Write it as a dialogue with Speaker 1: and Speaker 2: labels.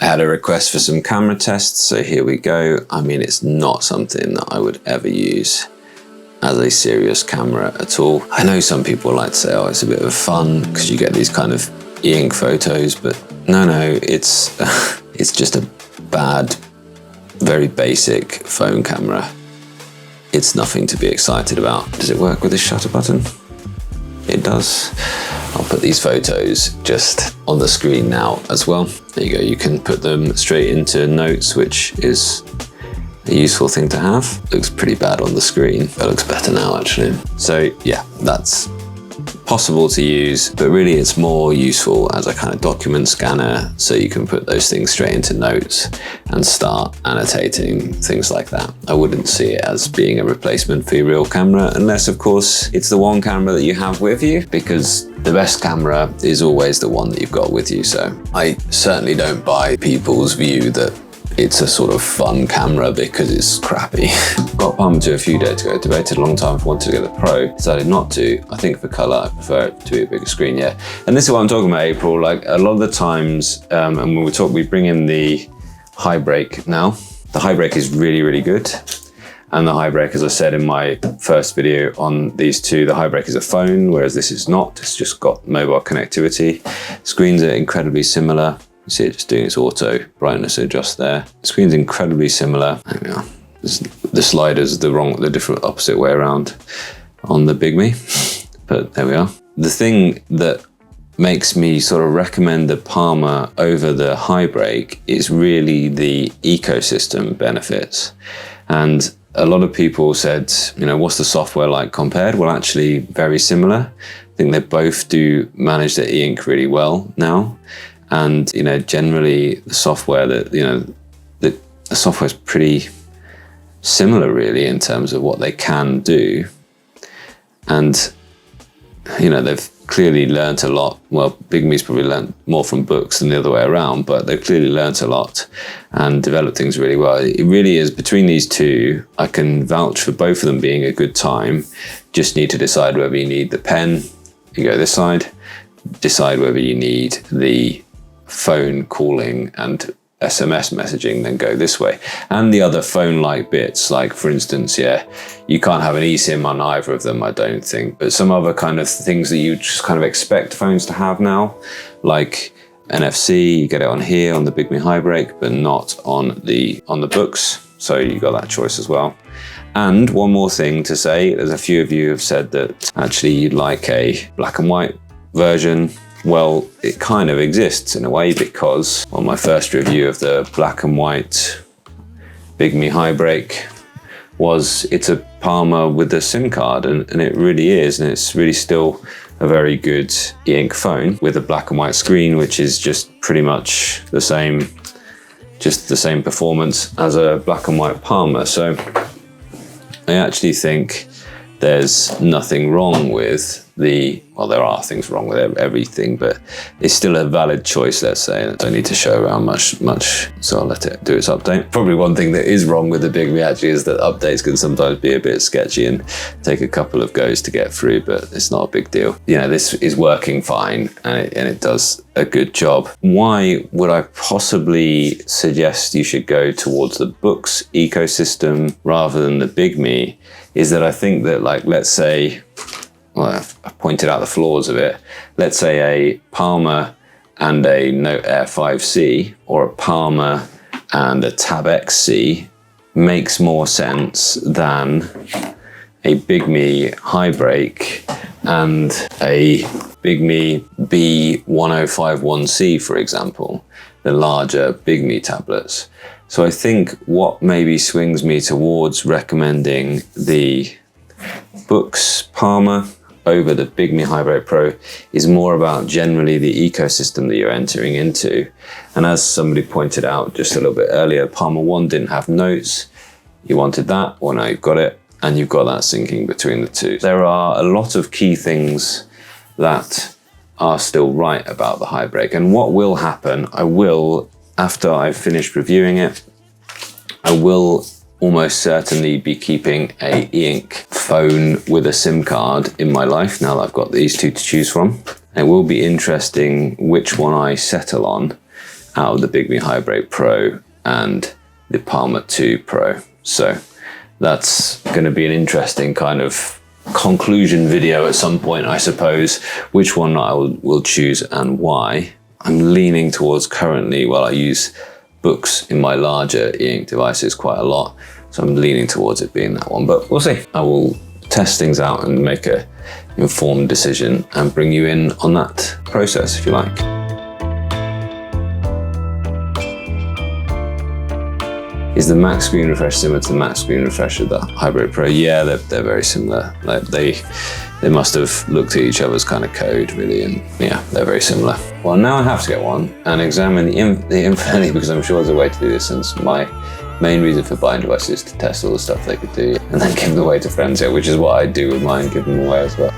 Speaker 1: I had a request for some camera tests, so here we go. I mean, it's not something that I would ever use as a serious camera at all. I know some people like to say, oh, it's a bit of fun because you get these kind of e-ink photos, but no, it's just a bad, very basic phone camera. It's nothing to be excited about. Does it work with the shutter button? It does. I'll put these photos just on the screen now as well. There you go, you can put them straight into notes, which is a useful thing to have. Looks pretty bad on the screen, but looks better now actually. So yeah, that's possible to use, but really it's more useful as a kind of document scanner, so you can put those things straight into notes and start annotating, things like that. I wouldn't see it as being a replacement for your real camera, unless of course it's the one camera that you have with you, because the best camera is always the one that you've got with you. So I certainly don't buy people's view that it's a sort of fun camera because it's crappy. Got Palma 2 a few days ago, debated a long time if I wanted to get the Pro, decided not to. I think for color, I prefer it to be a bigger screen, yeah. And this is what I'm talking about, April. Like a lot of the times, and when we bring in the HiBreak now. The HiBreak is really, really good. And the HiBreak, as I said in my first video on these two, the HiBreak is a phone, whereas this is not. It's just got mobile connectivity. Screens are incredibly similar. You see it just doing its auto brightness adjust there. The screen's incredibly similar. There we are. The sliders are the different opposite way around on the Bigme, but there we are. The thing that makes me sort of recommend the Palma over the HiBreak is really the ecosystem benefits. And a lot of people said, you know, what's the software like compared? Well, actually very similar. I think they both do manage their e-ink really well now. And, you know, generally the software the software is pretty similar really in terms of what they can do. And, you know, they've clearly learnt a lot. Well, Bigme's probably learnt more from Boox than the other way around, but they've clearly learnt a lot and developed things really well. It really is, between these two, I can vouch for both of them being a good time. Just need to decide whether you need the pen, you go this side, decide whether you need the phone calling and SMS messaging, then go this way. And the other phone-like bits, like for instance, yeah, you can't have an eSIM on either of them, I don't think, but some other kind of things that you just kind of expect phones to have now, like NFC, you get it on here on the Bigme HiBreak, but not on the Boox. So you got that choice as well. And one more thing to say, there's a few of you have said that actually you'd like a black and white version. Well, it kind of exists in a way, because on my first review of the black and white Bigme HiBreak it's a Palma with a SIM card, and it really is, and it's really still a very good e-ink phone with a black and white screen, which is just pretty much the same, just the same performance as a black and white Palma. So I actually think there's nothing wrong with well, there are things wrong with everything, but it's still a valid choice, let's say. I don't need to show around much, so I'll let it do its update. Probably one thing that is wrong with the Bigme actually is that updates can sometimes be a bit sketchy and take a couple of goes to get through, but it's not a big deal. You know, this is working fine, and it does a good job. Why would I possibly suggest you should go towards the Boox ecosystem rather than the Bigme is that I think that, like, let's say, well, I've pointed out the flaws of it. Let's say a Palma and a Note Air 5C, or a Palma and a Tab X C makes more sense than a Bigme HiBreak and a Bigme B1051C, for example, the larger Bigme tablets. So I think what maybe swings me towards recommending the Boox Palma over the Bigme HiBreak Pro is more about generally the ecosystem that you're entering into. And as somebody pointed out just a little bit earlier, Palma 1 didn't have notes. You wanted that, well now you've got it, and you've got that syncing between the two. There are a lot of key things that are still right about the HiBreak. And what will happen, after I've finished reviewing it, I will almost certainly be keeping a e-ink phone with a SIM card in my life now that I've got these two to choose from. It will be interesting which one I settle on, out of the Bigme HiBreak Pro and the Palma 2 Pro. So that's going to be an interesting kind of conclusion video at some point, I suppose, which one I will choose and why. I'm leaning towards currently, well, I use Boox in my larger e-ink devices quite a lot, so I'm leaning towards it being that one, but we'll see. I will test things out and make a informed decision and bring you in on that process, if you like. Is the max screen refresh similar to the max screen refresh of the HiBreak Pro? Yeah, they're very similar. Like they must have looked at each other's kind of code, really, and yeah, they're very similar. Well, now I have to get one and examine the infinity, because I'm sure there's a way to do this, since my main reason for buying devices is to test all the stuff they could do and then give them away to friends, which is what I do with mine, give them away as well.